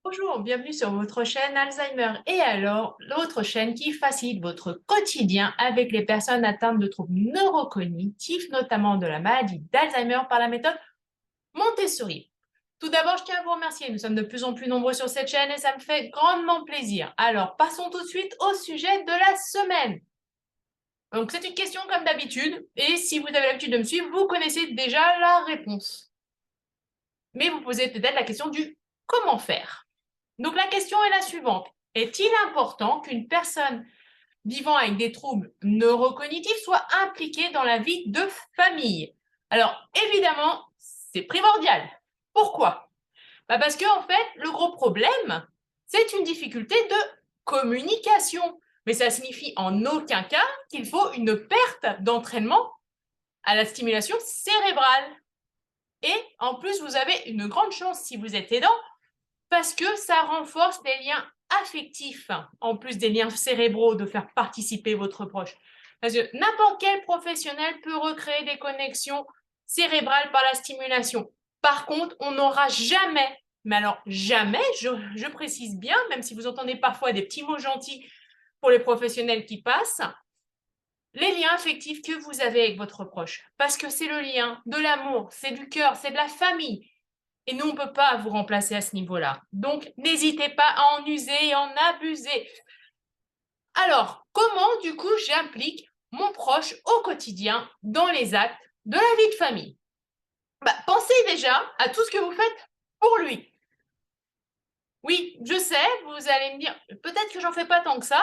Bonjour, bienvenue sur votre chaîne Alzheimer. Et alors, l'autre chaîne qui facilite votre quotidien avec les personnes atteintes de troubles neurocognitifs, notamment de la maladie d'Alzheimer par la méthode Montessori. Tout d'abord, je tiens à vous remercier. Nous sommes de plus en plus nombreux sur cette chaîne et ça me fait grandement plaisir. Alors, passons tout de suite au sujet de la semaine. Donc, c'est une question comme d'habitude. Et si vous avez l'habitude de me suivre, vous connaissez déjà la réponse. Mais vous posez peut-être la question du comment faire. Donc la question est la suivante. Est-il important qu'une personne vivant avec des troubles neurocognitifs soit impliquée dans la vie de famille? Alors évidemment, c'est primordial. Pourquoi? Parce que en fait, le gros problème, c'est une difficulté de communication. Mais ça signifie en aucun cas qu'il faut une perte d'entraînement à la stimulation cérébrale. Et en plus, vous avez une grande chance si vous êtes aidant parce que ça renforce les liens affectifs, en plus des liens cérébraux, de faire participer votre proche. Parce que n'importe quel professionnel peut recréer des connexions cérébrales par la stimulation. Par contre, on n'aura jamais, mais alors jamais, je précise bien, même si vous entendez parfois des petits mots gentils pour les professionnels qui passent, les liens affectifs que vous avez avec votre proche. Parce que c'est le lien de l'amour, c'est du cœur, c'est de la famille. Et nous, on ne peut pas vous remplacer à ce niveau-là. Donc, n'hésitez pas à en user et en abuser. Alors, comment, du coup, j'implique mon proche au quotidien dans les actes de la vie de famille? Pensez déjà à tout ce que vous faites pour lui. Oui, je sais, vous allez me dire, peut-être que j'en fais pas tant que ça,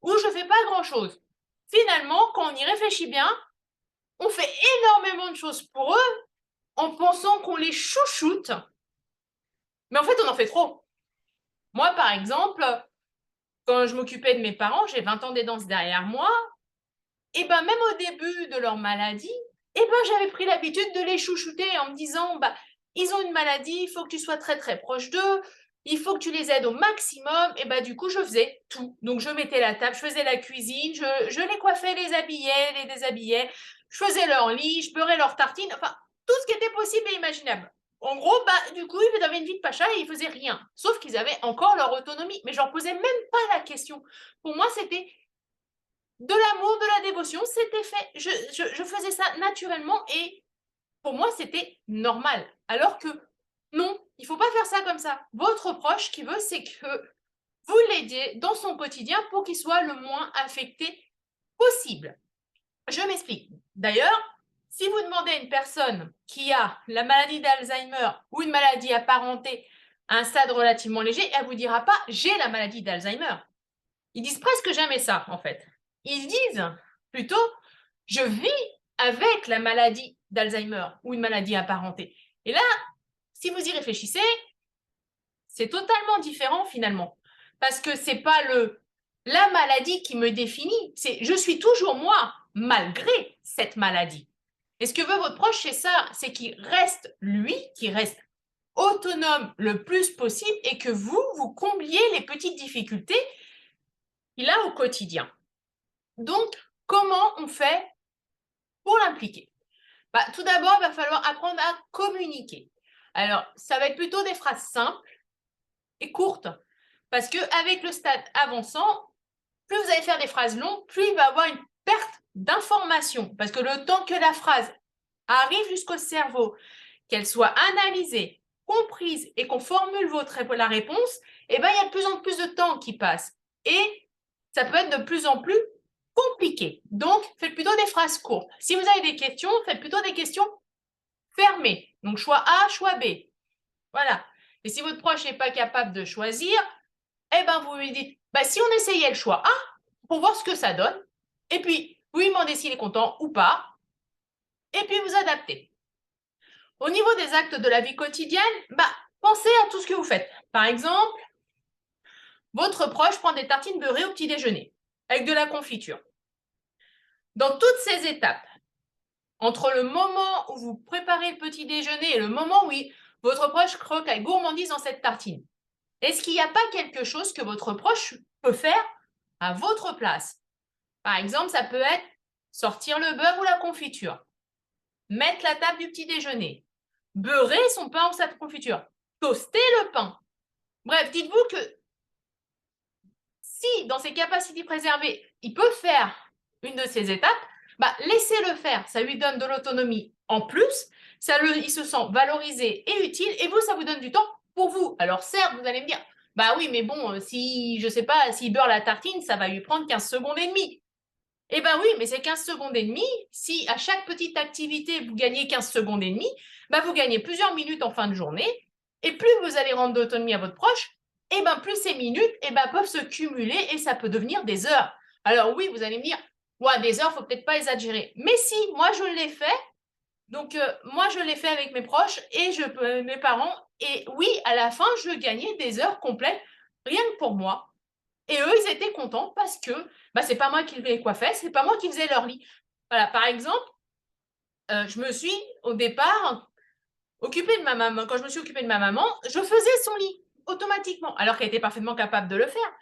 ou je fais pas grand-chose. Finalement, quand on y réfléchit bien, on fait énormément de choses pour eux en pensant qu'on les chouchoute, mais en fait, on en fait trop. Moi, par exemple, quand je m'occupais de mes parents, j'ai 20 ans d'aidance derrière moi, et même au début de leur maladie, j'avais pris l'habitude de les chouchouter en me disant, ils ont une maladie, il faut que tu sois très très proche d'eux, il faut que tu les aides au maximum, et du coup, je faisais tout. Donc, je mettais la table, je faisais la cuisine, je les coiffais, les habillais, les déshabillais, je faisais leur lit, je beurrais leurs tartines, enfin, tout ce qui était possible et imaginable. En gros, du coup, ils avaient une vie de pacha et ils faisaient rien. Sauf qu'ils avaient encore leur autonomie. Mais je leur posais même pas la question. Pour moi, c'était de l'amour, de la dévotion, c'était fait. Je faisais ça naturellement et pour moi, c'était normal. Alors que non, il ne faut pas faire ça comme ça. Votre proche, qui veut, c'est que vous l'aidiez dans son quotidien pour qu'il soit le moins affecté possible. Je m'explique. D'ailleurs, si vous demandez à une personne qui a la maladie d'Alzheimer ou une maladie apparentée à un stade relativement léger, elle ne vous dira pas « j'ai la maladie d'Alzheimer ». Ils disent presque jamais ça, en fait. Ils disent plutôt « je vis avec la maladie d'Alzheimer ou une maladie apparentée ». Et là, si vous y réfléchissez, c'est totalement différent finalement. Parce que ce n'est pas la maladie qui me définit, c'est je suis toujours moi, malgré cette maladie. Et ce que veut votre proche, c'est ça, c'est qu'il reste lui, qu'il reste autonome le plus possible et que vous combliez les petites difficultés qu'il a au quotidien. Donc, comment on fait pour l'impliquer? Tout d'abord, il va falloir apprendre à communiquer. Alors, ça va être plutôt des phrases simples et courtes, parce qu'avec le stade avançant, plus vous allez faire des phrases longues, plus il va y avoir une perte d'information, parce que le temps que la phrase arrive jusqu'au cerveau, qu'elle soit analysée, comprise et qu'on formule la réponse, il y a de plus en plus de temps qui passe. Et ça peut être de plus en plus compliqué. Donc, faites plutôt des phrases courtes. Si vous avez des questions, faites plutôt des questions fermées. Donc, choix A, choix B. Voilà. Et si votre proche n'est pas capable de choisir, vous lui dites, si on essayait le choix A, pour voir ce que ça donne, et puis vous lui demandez s'il est content ou pas, et puis vous adaptez. Au niveau des actes de la vie quotidienne, pensez à tout ce que vous faites. Par exemple, votre proche prend des tartines beurrées au petit déjeuner, avec de la confiture. Dans toutes ces étapes, entre le moment où vous préparez le petit déjeuner et le moment où votre proche croque avec gourmandise dans cette tartine, est-ce qu'il n'y a pas quelque chose que votre proche peut faire à votre place? Par exemple, ça peut être sortir le beurre ou la confiture, mettre la table du petit déjeuner, beurrer son pain ou sa confiture, toaster le pain. Bref, dites-vous que si dans ses capacités préservées, il peut faire une de ces étapes, bah, laissez-le faire. Ça lui donne de l'autonomie en plus, il se sent valorisé et utile, et vous, ça vous donne du temps pour vous. Alors certes, vous allez me dire, bah oui, mais bon, si, je sais pas, s'il beurre la tartine, ça va lui prendre 15 secondes et demie. Eh bien oui, mais c'est 15 secondes et demie. Si à chaque petite activité, vous gagnez 15 secondes et demie, bah vous gagnez plusieurs minutes en fin de journée. Et plus vous allez rendre d'autonomie à votre proche, et ben plus ces minutes peuvent se cumuler et ça peut devenir des heures. Alors oui, vous allez me dire, ouais, des heures, il ne faut peut-être pas exagérer. Mais si, moi je l'ai fait. Donc moi je l'ai fait avec mes proches et mes parents. Et oui, à la fin, je gagnais des heures complètes, rien que pour moi. Et eux, ils étaient contents parce que bah, c'est pas moi qui les coiffais, c'est pas moi qui faisais leur lit. Voilà, par exemple, je me suis au départ occupée de ma maman. Quand je me suis occupée de ma maman, je faisais son lit automatiquement, alors qu'elle était parfaitement capable de le faire.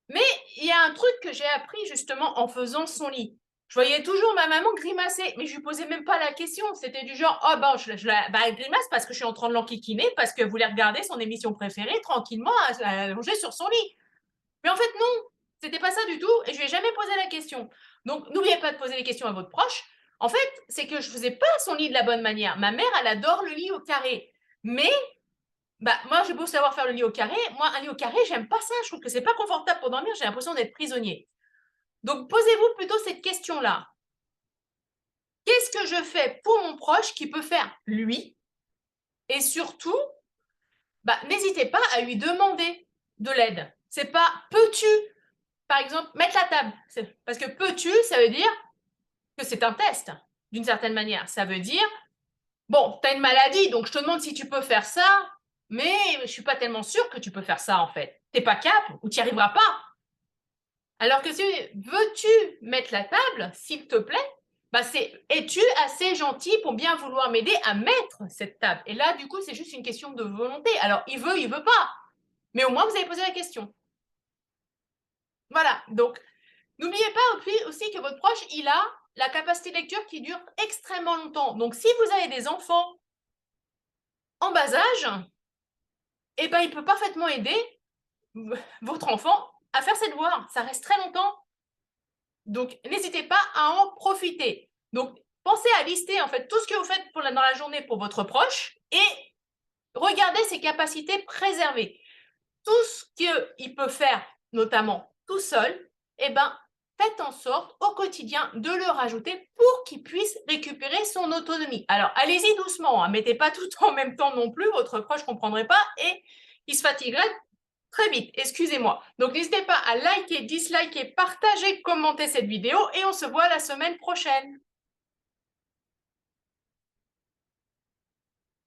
Mais il y a un truc que j'ai appris justement en faisant son lit. Je voyais toujours ma maman grimacer, mais je lui posais même pas la question. C'était du genre, oh ben, elle grimace parce que je suis en train de l'enquiquiner, parce que vous voulez regarder son émission préférée tranquillement allongée sur son lit. Mais en fait, non, c'était pas ça du tout et je lui ai jamais posé la question. Donc, n'oubliez pas de poser les questions à votre proche. En fait, c'est que je faisais pas son lit de la bonne manière. Ma mère, elle adore le lit au carré. Mais, bah, moi, j'ai beau savoir faire le lit au carré. Moi, un lit au carré, j'aime pas ça. Je trouve que c'est pas confortable pour dormir. J'ai l'impression d'être prisonnier. Donc, posez-vous plutôt cette question-là. Qu'est-ce que je fais pour mon proche qui peut faire lui? Et surtout, bah, n'hésitez pas à lui demander de l'aide. C'est pas peux-tu par exemple, mettre la table. Parce que peux-tu, ça veut dire que c'est un test, d'une certaine manière. Ça veut dire, bon, tu as une maladie, donc je te demande si tu peux faire ça, mais je ne suis pas tellement sûre que tu peux faire ça, en fait. Tu n'es pas capable ou tu n'y arriveras pas. Alors que si veux-tu mettre la table, s'il te plaît, bah c'est es-tu assez gentil pour bien vouloir m'aider à mettre cette table? Et là, du coup, c'est juste une question de volonté. Alors, il veut pas. Mais au moins, vous avez posé la question. Voilà, donc n'oubliez pas aussi que votre proche, il a la capacité de lecture qui dure extrêmement longtemps. Donc, si vous avez des enfants en bas âge, eh ben, il peut parfaitement aider votre enfant à faire ses devoirs. Ça reste très longtemps. Donc, n'hésitez pas à en profiter. Donc, pensez à lister en fait tout ce que vous faites dans la journée pour votre proche et regardez ses capacités préservées. Tout ce qu'il peut faire, notamment tout seul, eh ben, faites en sorte au quotidien de le rajouter pour qu'il puisse récupérer son autonomie. Alors, allez-y doucement, hein, mettez pas tout en même temps non plus, votre proche ne comprendrait pas et il se fatiguerait très vite, excusez-moi. Donc, n'hésitez pas à liker, disliker, partager, commenter cette vidéo et on se voit la semaine prochaine.